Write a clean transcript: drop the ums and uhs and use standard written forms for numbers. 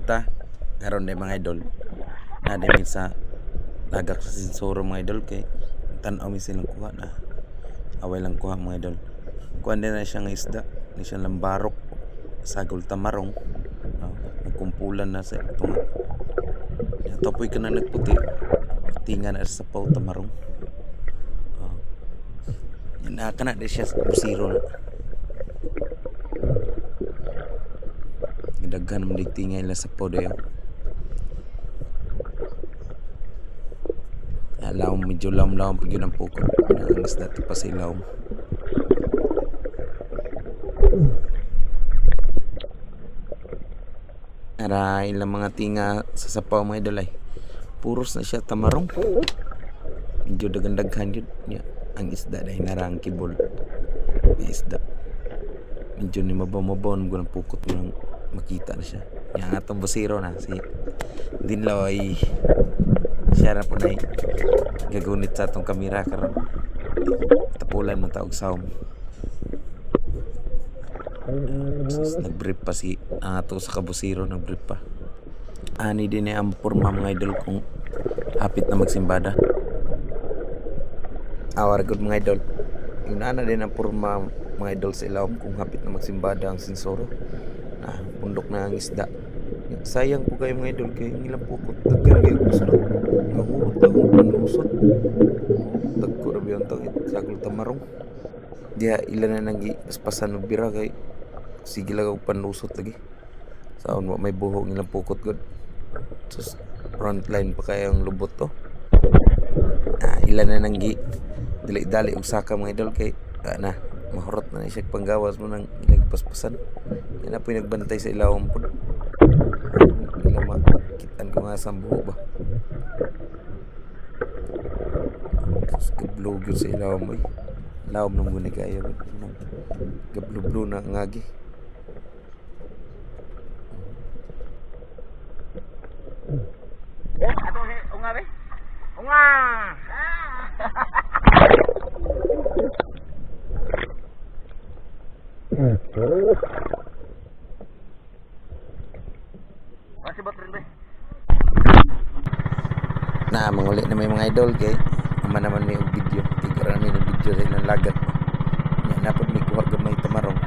ta karon day mga idol na day sa lagak sa sinsuro mga idol kay tan-aw mi silang kuha na away lang kuha mga idol kuha din na siyang isda ni siyang lambarok sagol tamarong nagkumpulan na sa tunga topoy ka na nagputi tinga na sa paw tamarong yan kana di siya busiro na daghan mo digtingay la sa paw dayo lawom medyo lawom pag yun ang pukot ang isda ito pa sa ilawom ara ilang mga tinga sa sapaw mga idol ay puros na siya tamarong medyo daghan-daghan yun ang isda dahil narang kibol may isda medyo ni mabaw-mabaw ng pukot mo nang makita na siya yung atong busiro na si Dinlaw ay siya na po na gagunit sa atong kamera karon tapulan mo taog sawm nagbrief pa si ato sa kabusiro nagbrief pa ani din ang porma mga idol kung hapit na magsimbada awar good mga idol yung ana din ang porma mga idol sa ilawom kung hapit na magsimbada ang sinsoro pundok na ang isda sayang po kayo mga idol kay ilang pukot daghan kayo gusto nahurot lang ang panlusot dagko na biyang tangit sagol tamarong diya ilan na nang paspasan ng bira kay sige lang ang panlusot lagi saon may buhok ilang pukot god sus front line pa kaya ang lubot to ilan na nang dali-dali og saka mga idol kay na mahurot na siya panggawas mo ng ilang paspasan yan na po yung nagbantay sa ilawang po ilang makitaan ko nga sa buho ba gablog yun sa ilawang mo lawam ng muna kaya gablublo na ngagi ato unga be unga masih batrin be na manguli na may mga idol kay naman may video tigara namin yung video sa ilang lagat yan dapat may kuha gamay tamarong